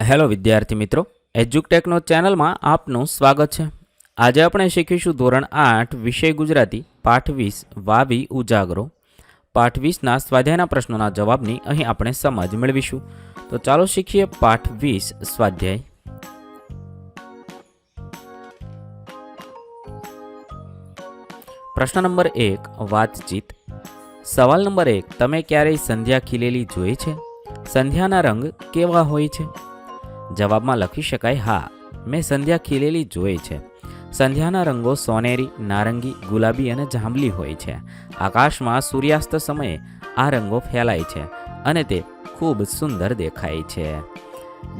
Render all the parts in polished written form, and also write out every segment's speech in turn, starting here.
Hello વિદ્યાર્થી મિત્રો, એજ્યુકટેકનો ચેનલમાં આપનું સ્વાગત છે। આજે આપણે શીખીશું ધોરણ 8 વિષય ગુજરાતી પાઠ 20 વાવી ઉજાગરો। પાઠ 20ના સ્વાધ્યાયના પ્રશ્નોના જવાબની અહીં આપણે સમજ મેળવીશું। તો ચાલો શીખીએ પાઠ 20 સ્વાધ્યાય। પ્રશ્ન નંબર 1 વાતચીત। સવાલ નંબર 1, તમે ક્યારેય સંધ્યા ખીલેલી જોઈ છે? સંધ્યાના રંગ કેવા હોય છે? જવાબમાં લખી શકાય, હા, મેં સંધ્યા ખીલેલી જોઈ છે। સંધ્યાના રંગો સોનેરી, નારંગી, ગુલાબી અને જાંબલી હોય છે। આકાશમાં સૂર્યાસ્ત સમયે આ રંગો ફેલાય છે અને તે ખૂબ સુંદર દેખાય છે।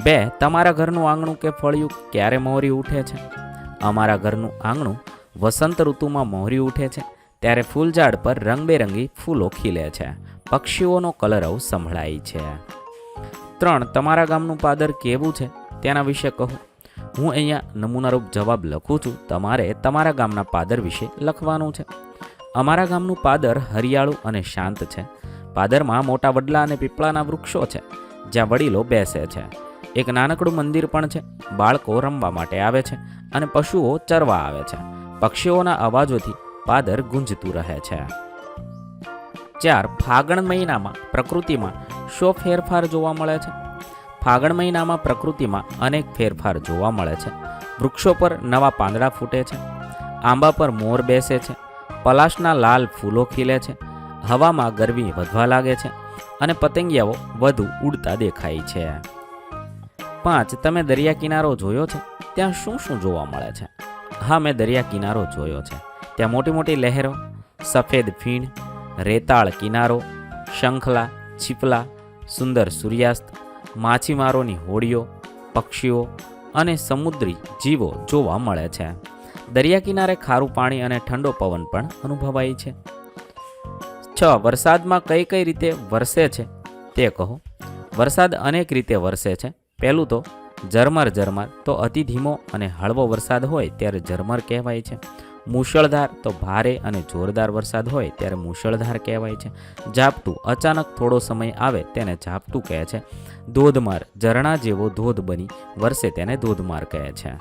2, તમારા ઘરનું આંગણું કે ફળિયું ક્યારે મોહરી ઉઠે છે? અમારા ઘરનું આંગણું વસંત ઋતુમાં મોહરી ઉઠે છે। ત્યારે ફૂલઝાડ પર રંગબેરંગી ફૂલો ખીલે છે, પક્ષીઓનો કલરવ સંભળાય છે। 3, તમારા ગામનું પાદર કેવું છે તેના વિશે કહો। હું અહીંયા નમૂનારૂપ જવાબ લખું છું, તમારે તમારા ગામના પાદર વિશે લખવાનું છે। અમારા ગામનું પાદર હરિયાળું અને શાંત છે। પાદરમાં મોટા વડલા અને પીપળાના વૃક્ષો છે જ્યાં વડીલો બેસે છે। એક નાનકડું મંદિર પણ છે। બાળકો રમવા માટે આવે છે અને પશુઓ ચરવા આવે છે। પક્ષીઓના અવાજોથી પાદર ગુંજતું રહે છે। 4, ફાગણ મહિનામાં પ્રકૃતિમાં શો ફેરફાર જોવા મળે છે? ફાગણ મહિનામાં પ્રકૃતિમાં અનેક ફેરફાર જોવા મળે છે। વૃક્ષો પર નવા પાંદડા ફૂટે છે, આંબા પર મોર બેસે છે, પલાશના લાલ ફૂલો ખીલે છે, હવામાં ગરમી વધવા લાગે છે અને પતંગિયાઓ વધુ ઉડતા દેખાય છે। 5, તમે દરિયા કિનારો જોયો છે? ત્યાં શું શું જોવા મળે છે? હા, મેં દરિયા કિનારો જોયો છે। ત્યાં મોટી મોટી લહેરો, સફેદ ફીણ, રેતાળ કિનારો, શંખલા, છીપલા, સુંદર સૂર્યાસ્ત, માછીમારોની હોડીઓ, પક્ષીઓ અને સમુદ્રી જીવો જોવા મળે છે। દરિયા કિનારે ખારું પાણી અને ઠંડો પવન પણ અનુભવાય છે। 6, વરસાદમાં કઈ કઈ રીતે વરસે છે તે કહો। વરસાદ અનેક રીતે વરસે છે। પહેલું તો ઝરમર ઝરમર, તો અતિ ધીમો અને હળવો વરસાદ હોય ત્યારે ઝરમર કહેવાય છે। મુશળધાર, તો ભારે અને જોરદાર વરસાદ હોય ત્યારે મુશળધાર કહેવાય છે। ઝાપટું, અચાનક થોડો સમય આવે તેને ઝાપટું કહે છે। ધોધમાર, ઝરણા જેવો ધોધ બની વરસે તેને ધોધમાર કહે છે।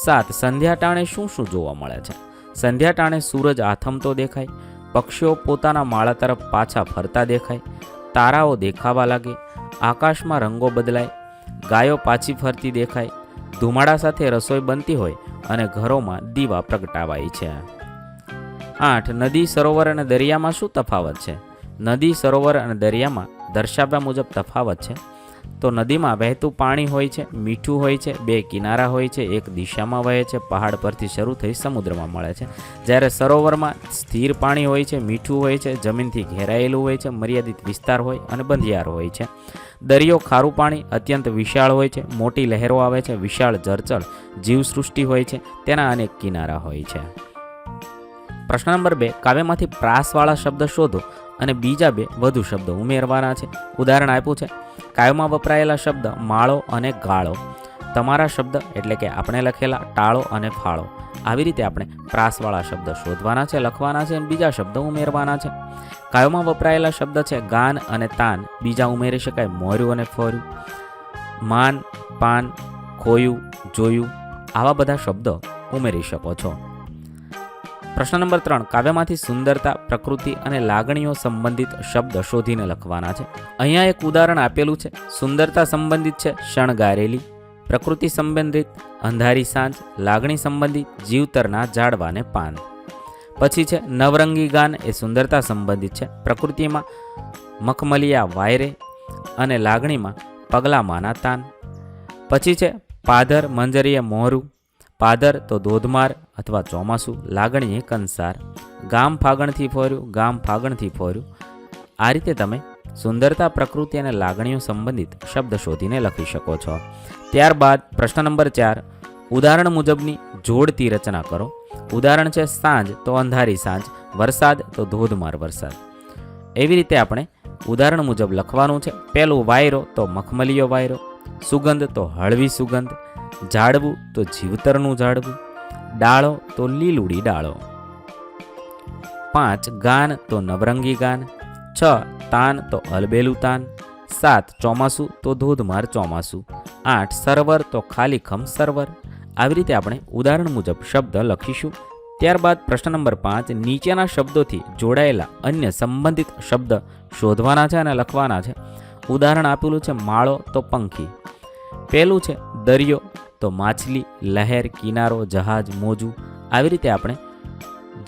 7, સંધ્યા ટાણે શું શું જોવા મળે છે? સંધ્યા ટાણે સૂરજ આથમતો દેખાય, પક્ષીઓ પોતાના માળા તરફ પાછા ફરતા દેખાય, તારાઓ દેખાવા લાગે, આકાશમાં રંગો બદલાય, ગાયો પાછી ફરતી દેખાય, ધુમાડા સાથે રસોઈ બનતી હોય અને ઘરોમાં દીવા પ્રગટાવાય છે। 8, નદી, સરોવર અને દરિયામાં શું તફાવત છે? નદી, સરોવર અને દરિયામાં દર્શાવ્યા મુજબ તફાવત છે તો નદીમાં વહેતું પાણી હોય છે, મીઠું હોય છે, 2 કિનારા હોય છે, એક દિશામાં વહે છે, પહાડ પરથી શરૂ થઈ સમુદ્રમાં મળે છે। જ્યારે સરોવરમાં સ્થિર પાણી હોય છે, મીઠું હોય છે, જમીનથી ઘેરાયેલું હોય છે, મર્યાદિત વિસ્તાર હોય અને બંધિયાર હોય છે। દરિયો ખારું પાણી, અત્યંત વિશાળ હોય છે, મોટી લહેરો આવે છે, વિશાળ જળચર જીવસૃષ્ટિ હોય છે, તેના અનેક કિનારા હોય છે। પ્રશ્ન નંબર 2, કાવ્યમાંથી પ્રાસવાળા શબ્દ શોધો અને બીજા 2 વધુ શબ્દો ઉમેરવાના છે। ઉદાહરણ આપ્યું છે। કાવ્યમાં વપરાયેલા શબ્દ માળો અને ગાળો, તમારા શબ્દ એટલે કે આપણે લખેલા ટાળો અને ફાળો, આવી રીતે આપણે પ્રાસવાળા શબ્દ શોધવાના છે, લખવાના છે અને બીજા શબ્દ ઉમેરવાના છે। કાવ્યમાં વપરાયેલા શબ્દ છે ગાન અને તાન, બીજા ઉમેરી શકાય મોર્યું અને ફોર્યું, માન, પાન, ખોયું, જોયું, આવા બધા શબ્દો ઉમેરી શકો છો। પ્રશ્ન નંબર 3, કાવ્યમાંથી સુંદરતા, પ્રકૃતિ અને લાગણીઓ સંબંધિત શબ્દ શોધીને લખવાના છે। અહીંયા એક ઉદાહરણ આપેલું છે। સુંદરતા સંબંધિત છે શણગારેલી, પ્રકૃતિ સંબંધિત અંધારી સાંજ, લાગણી સંબંધિત જીવતરના ઝાડવાને પાન। પછી છે નવરંગી ગાન, એ સુંદરતા સંબંધિત છે, પ્રકૃતિમાં મખમલિયા વાયરે અને લાગણીમાં પગલામાંના તાન। પછી છે પાધર, મંજરીએ મોહરું, પાધર તો ધોધમાર અથવા ચોમાસું, લાગણીએ કંસાર, ગામ ફાગણથી ફોર્યું, ગામ ફાગણથી ફોર્યું। આ રીતે તમે સુંદરતા, પ્રકૃતિ અને લાગણીઓ સંબંધિત શબ્દ શોધીને લખી શકો છો। ત્યારબાદ પ્રશ્ન નંબર 4, ઉદાહરણ મુજબની જોડતી રચના કરો। ઉદાહરણ છે સાંજ તો અંધારી સાંજ, વરસાદ તો ધોધમાર વરસાદ। એવી રીતે આપણે ઉદાહરણ મુજબ લખવાનું છે। પહેલું વાયરો તો મખમલિયો વાયરો, સુગંધ તો હળવી સુગંધ, ઝાડવું તો જીવતરનું ઝાડવું, ડાળો તો લીલુડી ડાળો। 5, ગાન તો નવરંગી ગાન, 6, તાન તો અલબેલું તાન, 7 ચોમાસું તો ધોધમાર ચોમાસું, 8 સર્વર તો ખાલીખમ સર્વર. આવી રીતે આપણે ઉદાહરણ મુજબ શબ્દ લખીશું. ત્યારબાદ પ્રશ્ન નંબર 5, નીચેના શબ્દોથી જોડાયેલા અન્ય સંબંધિત શબ્દ શોધવાના છે અને લખવાના છે. ઉદાહરણ આપેલું છે માળો તો પંખી, પહેલું છે દરિયો તો માછલી, લહેર, કિનારો, જહાજ, મોજું. આવી રીતે આપણે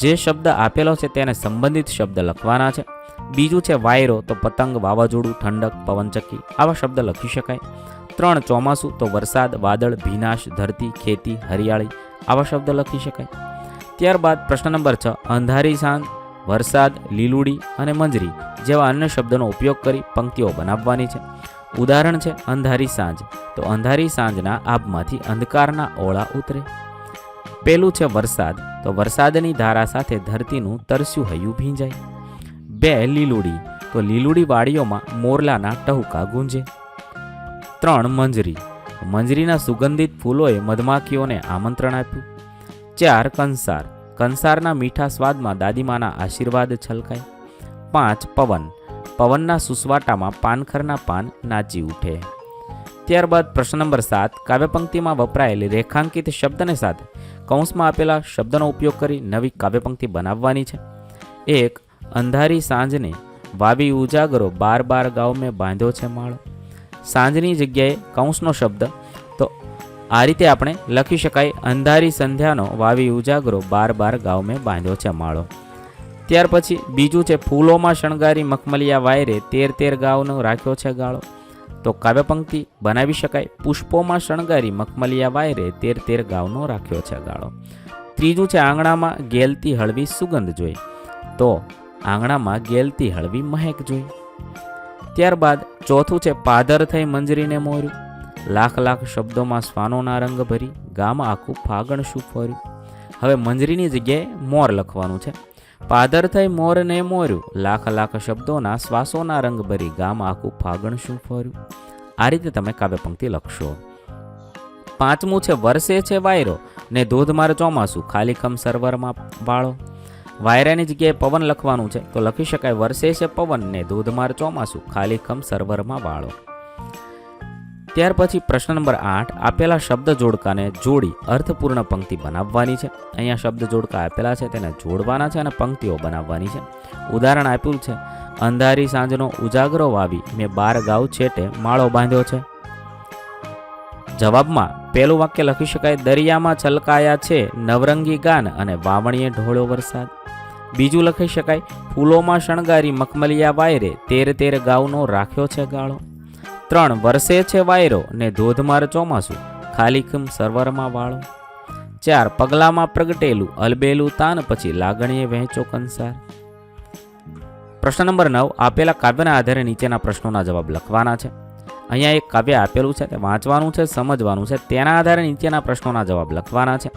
જે શબ્દ આપેલો છે તેને સંબંધિત શબ્દ લખવાના છે. બીજું છે વાયરો તો પતંગ, વાવાઝોડું, ઠંડક, પવનચક્કી. આવા શબ્દ લખી શકાય. 3 ચોમાસું તો વરસાદ, વાદળ, ભીનાશ, ધરતી, ખેતી, હરિયાળી. આવા શબ્દ લખી શકાય. ત્યારબાદ પ્રશ્ન નંબર 6, અંધારી સાંજ, વરસાદ, લીલુડી અને મંજરી જેવા અન્ય શબ્દોનો ઉપયોગ કરી પંક્તિઓ બનાવવાની છે. ઉદાહરણ છે અંધારી સાંજ તો અંધારી સાંજના આભમાંથી અંધકારના ઓળા ઉતરે. પેલું છે વરસાદ તો વરસાદની ધારા સાથે ધરતીનું તરસ્યું હૈયું ભીંજાય. 2 લીલુડી તો લીલુડી વાડીઓમાં મોરલાના ટહુકા ગુંજે. 3 મંજરી, મંજરીના સુગંધિત ફૂલોએ મધમાખીઓને આમંત્રણ આપ્યું. 4 કંસાર, કંસારના મીઠા સ્વાદમાં દાદીમાના આશીર્વાદ છલકાય. 5 પવન, પવનના સુસવાટામાં પાનખરના પાન નાચી ઉઠે. ત્યારબાદ પ્રશ્ન નંબર 7, કાવ્યપંક્તિમાં વપરાયેલી રેખાંકિત શબ્દને સાથે કૌંસમાં આપેલા શબ્દનો ઉપયોગ કરી નવી કાવ્યપંક્તિ બનાવવાની છે. 1 અંધારી સાંજને વાવી ઉજાગરો, બાર બાર ગાવ મેં બાંધ્યો છે માળો. સાંજની જગ્યાએ કૌંસનો શબ્દ તો આ રીતે આપણે લખી શકાય અંધારી સંધ્યાનો વાવી ઉજાગરો, બાર બાર ગાવ મેં બાંધ્યો છે માળો. ત્યાર પછી બીજું છે ફૂલોમાં શણગારી મખમલિયા વાયરે, 13 ગાવનો રાખ્યો છે ગાળો. તો કાવ્યપંક્તિ બનાવી શકાય પુષ્પોમાં શણગારી મખમલિયા વાયરે, 13 ગાવનો રાખ્યો છે ગાળો. ત્રીજું છે આંગણામાં ગેલતી હળવી સુગંધ જોઈ તો આંગણામાં ગેલતી હળવી મહેક જોઈ. ત્યારબાદ ચોથું છે પાદર થઈ મંજરીને મોર્યું, લાખ લાખ શબ્દોમાં શ્વાનોના રંગ ભરી, ગામ આખું ફાગણ શું ફર્યું. હવે મંજરીની જગ્યાએ મોર લખવાનું છે. પાદર થઈ મોરને મોર્યું, લાખ લાખ શબ્દોના શ્વાસોના રંગ ભરી, ગામ આખું ફાગણ શું ફર્યું. આ રીતે તમે કાવ્યપંક્તિ લખશો. 5મું છે વરસે છે વાયરો ને ધોધમાર ચોમાસું, ખાલીખમ સર્વરમાં વાળો. વાયરાની જગ્યાએ પવન લખવાનું છે તો લખી શકાય વરસે છે પવન ને ધોધમાર ચોમાસું, ખાલીખમ સર્વરમાં વાળો. ત્યાર પછી પ્રશ્ન નંબર 8, આપેલા શબ્દ જોડકાને જોડી અર્થપૂર્ણ પંક્તિ બનાવવાની છે. અહીંયા શબ્દ જોડકા આપેલા છે તેને જોડવાના છે અને પંક્તિઓ બનાવવાની છે. ઉદાહરણ આપ્યું છે અંધારી સાંજનો ઉજાગરો વાવી મેં 12 ગાવ છેટે માળો બાંધ્યો છે. જવાબમાં પહેલું વાક્ય લખી શકાય દરિયામાં છલકાયા છે નવરંગી ગાન અને વાવણીએ ઢોળ્યો વરસાદ. બીજું લખી શકાય ફૂલોમાં શણગારી મખમલિયા વાયરે, 13 ગાવનો રાખ્યો છે ગાળો. 3 વરસે છે વાયરો ને ધોધમાર ચોમાસું, ખાલીખમ સર્વરમાં વાળો. 4 પગલામાં પ્રગટેલું અલબેલું તાન પછી લાગણીએ વહેંચો કંસાર. પ્રશ્ન નંબર 9, આપેલા કાવ્યના આધારે નીચેના પ્રશ્નોના જવાબ લખવાના છે. અહીંયા એક કાવ્ય આપેલું છે તે વાંચવાનું છે, સમજવાનું છે. તેના આધારે નીચેના પ્રશ્નોના જવાબ લખવાના છે.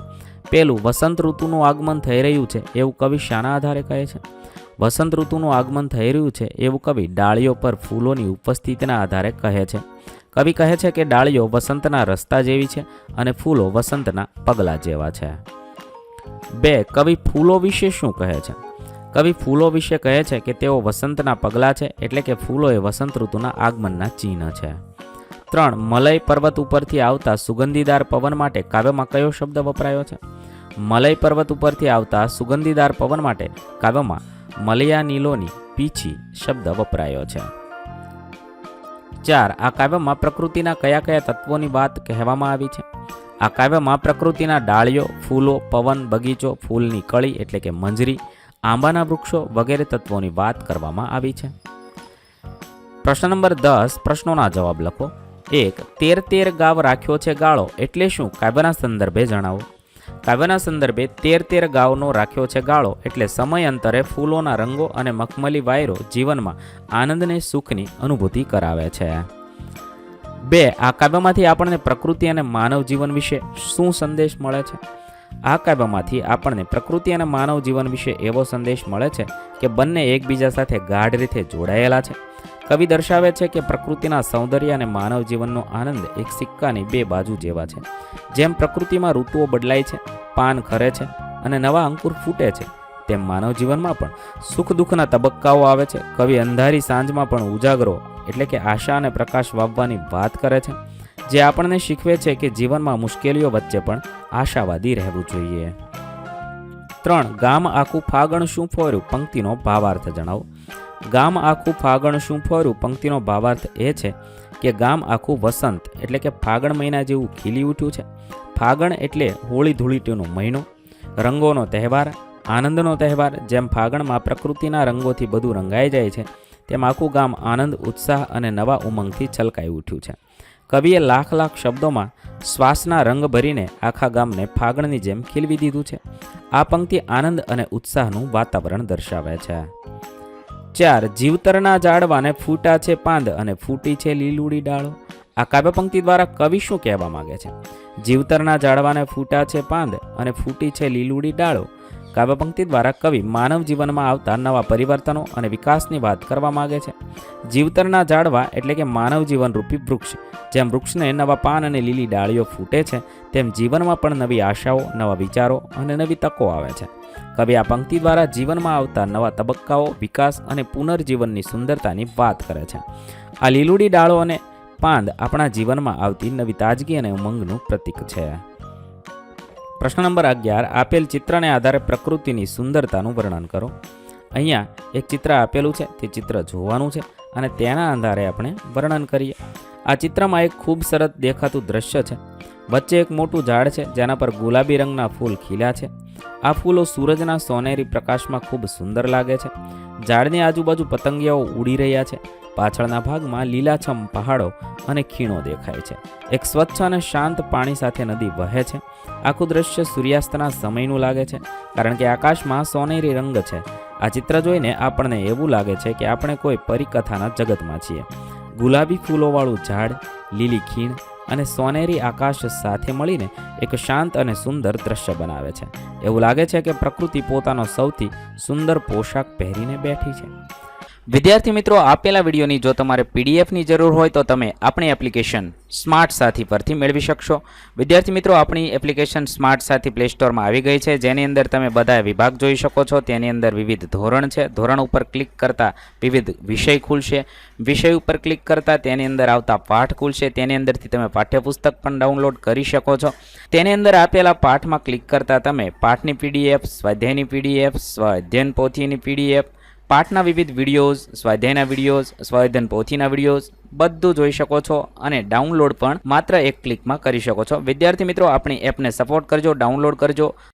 પહેલું વસંત ઋતુનું આગમન થઈ રહ્યું છે એવું કવિ શાના આધારે કહે છે. વસંત ઋતુનું આગમન થઈ રહ્યું છે એવું કવિ ડાળીઓ પર ફૂલોની ઉપસ્થિતિના આધારે કહે છે. કવિ કહે છે કે ડાળીઓ વસંતના રસ્તા જેવી છે અને ફૂલો વસંતના પગલા જેવા છે. 2 કવિ ફૂલો વિશે શું કહે છે. કવિ ફૂલો વિશે કહે છે કે તેઓ વસંતના પગલા છે, એટલે કે ફૂલો એ વસંત ઋતુના આગમનના ચિહ્ન છે. 3 મલય પર્વત ઉપરથી આવતા સુગંધીદાર પવન માટે કાવ્યમાં કયો શબ્દ વપરાયો છે. મલય પર્વત ઉપરથી આવતા સુગંધીદાર પવન માટે કાવ્યમાં મલયા નીલોની પીછી શબ્દ વપરાયો છે. 4 આ કાવ્યમાં પ્રકૃતિના કયા કયા તત્વોની વાત કહેવામાં આવી છે. આ કાવ્યમાં પ્રકૃતિના ડાળીઓ, ફૂલો, પવન, બગીચો, ફૂલની કળી એટલે કે મંજરી, આંબાના વૃક્ષો વગેરે તત્વોની વાત કરવામાં આવી છે. પ્રશ્ન નંબર 10, પ્રશ્નોના જવાબ લખો. 1 13 ગાવ રાખ્યો છે ગાળો એટલે શું, કાવ્યના સંદર્ભે જણાવો. કાવ્યના સંદર્ભે 13 ગાવનો રાખ્યો છે ગાળો એટલે સમયાંતરે ફૂલોના રંગો અને મખમલી વાયરો જીવનમાં આનંદને સુખની અનુભૂતિ કરાવે છે. 2 આ કાવ્યમાંથી આપણને પ્રકૃતિ અને માનવ જીવન વિશે શું સંદેશ મળે છે. આ કાવ્યમાંથી આપણને પ્રકૃતિ અને માનવ જીવન વિશે એવો સંદેશ મળે છે કે બંને એકબીજા સાથે ગાઢ રીતે જોડાયેલા છે. કવિ દર્શાવે છે કે પ્રકૃતિના સૌંદર્ય અને માનવ જીવનનો આનંદ એક સિક્કાની 2 બાજુ જેવા છે. જેમ પ્રકૃતિમાં ઋતુઓ બદલાય છે, પાન ખરે છે અને નવા અંકુર ફૂટે છે, તેમ માનવ જીવનમાં પણ સુખ દુઃખના તબક્કાઓ આવે છે. કવિ અંધારી સાંજમાં પણ ઉજાગરો એટલે કે આશા અને પ્રકાશ વાવવાની વાત કરે છે, જે આપણને શીખવે છે કે જીવનમાં મુશ્કેલીઓ વચ્ચે પણ આશાવાદી રહેવું જોઈએ. 3. ગામ આખું ફાગણ શું ફોર્યું પંક્તિનો ભાવાર્થ જણાવો. ગામ આખું ફાગણ શું ફોર્યું પંક્તિનો ભાવાર્થ એ છે કે ગામ આખું વસંત એટલે કે ફાગણ મહિના જેવું ખીલી ઉઠ્યું છે. ફાગણ એટલે હોળી ધૂળીટીનો મહિનો, રંગોનો તહેવાર, આનંદનો તહેવાર. જેમ ફાગણમાં પ્રકૃતિના રંગોથી બધું રંગાઈ જાય છે, તેમ આખું ગામ આનંદ, ઉત્સાહ અને નવા ઉમંગથી છલકાઈ ઉઠ્યું છે. કવિએ લાખ લાખ શબ્દોમાં શ્વાસના રંગ ભરીને આખા ગામને ફાગણની જેમ ખીલવી દીધું છે. આ પંક્તિ આનંદ અને ઉત્સાહનું વાતાવરણ દર્શાવે છે. 4. જીવતરના ઝાડવાને ફૂટા છે પાંદ અને ફૂટી છે લીલુડી ડાળો. આ કાવ્ય પંક્તિ દ્વારા કવિ શું કહેવા માંગે છે? જીવતરના ઝાડવાને ફૂટા છે પાંદ અને ફૂટી છે લીલુડી ડાળો. કાવ્ય પંક્તિ દ્વારા કવિ માનવ જીવનમાં આવતા નવા પરિવર્તનો અને વિકાસની વાત કરવા માંગે છે. જીવતરના ઝાડવા એટલે કે માનવ જીવન રૂપી વૃક્ષ. જેમ વૃક્ષને નવા પાન અને લીલી ડાળીઓ ફૂટે છે, તેમ જીવનમાં પણ નવી આશાઓ, નવા વિચારો અને નવી તકો આવે છે. કવિ આ પંક્તિ દ્વારા જીવનમાં આવતા નવા તબક્કાઓ, વિકાસ અને પુનર્જીવનની સુંદરતાની વાત કરે છે. આ લીલુડી ડાળો અને પાંદ આપણા જીવનમાં આવતી નવી તાજગી અને ઉમંગનું પ્રતીક છે. પ્રશ્ન નંબર 11. આપેલ ચિત્રને આધારે પ્રકૃતિની સુંદરતાનું વર્ણન કરો. અહીંયા એક ચિત્ર આપેલું છે, તે ચિત્ર જોવાનું છે અને તેના આધારે આપણે વર્ણન કરીએ. આ ચિત્રમાં એક ખૂબ સરસ દેખાતું દ્રશ્ય છે. વચ્ચે એક મોટું ઝાડ છે, જેના પર ગુલાબી રંગના ફૂલ ખીલ્યા છે. આ ફૂલો સૂરજના સોનેરી પ્રકાશમાં ખૂબ સુંદર લાગે છે. ઝાડની આજુબાજુ પતંગિયાઓ ઉડી રહ્યા છે. પાછળના ભાગમાં લીલાછમ પહાડો અને ખીણો દેખાય છે. એક સ્વચ્છ અને શાંત પાણી સાથે નદી વહે છે. આખું દ્રશ્ય સૂર્યાસ્તના સમયનું લાગે છે, કારણ કે આકાશમાં સોનેરી રંગ છે. આ ચિત્ર જોઈને આપણને એવું લાગે છે કે આપણે કોઈ પરીકથાના જગતમાં છીએ. ગુલાબી ફૂલોવાળું ઝાડ, લીલી ખીણ અને સોનેરી આકાશ સાથે મળીને એક શાંત અને સુંદર દ્રશ્ય બનાવે છે. એવું લાગે છે કે પ્રકૃતિ પોતાનો સૌથી સુંદર પોશાક પહેરીને બેઠી છે. વિદ્યાર્થી મિત્રો, આપેલા વિડીયોની જો તમારે પીડીએફની જરૂર હોય તો તમે આપણી એપ્લિકેશન સ્માર્ટ સાથી પરથી મેળવી શકશો. વિદ્યાર્થી મિત્રો, આપણી એપ્લિકેશન સ્માર્ટ સાથી પ્લે સ્ટોરમાં આવી ગઈ છે, જેની અંદર તમે બધા વિભાગ જોઈ શકો છો. તેની અંદર વિવિધ ધોરણ છે. ધોરણ ઉપર ક્લિક કરતાં વિવિધ વિષય ખુલશે. વિષય ઉપર ક્લિક કરતાં તેની અંદર આવતા પાઠ ખુલશે. તેની અંદરથી તમે પાઠ્યપુસ્તક પણ ડાઉનલોડ કરી શકો છો. તેની અંદર આપેલા પાઠમાં ક્લિક કરતાં તમે પાઠની પીડીએફ, સ્વાધ્યાયની પીડીએફ, સ્વાધ્યાયન પોથીની પીડીએફ, પાઠના વિવિધ વિડીયોઝ, સ્વાધ્યાયના વિડીયોઝ, સ્વાધ્યાયન પોથીના વિડીયોઝ બધું જોઈ શકો છો અને ડાઉનલોડ પણ માત્ર એક ક્લિકમાં કરી શકો છો. વિદ્યાર્થી મિત્રો, આપણી એપને સપોર્ટ કરજો, ડાઉનલોડ કરજો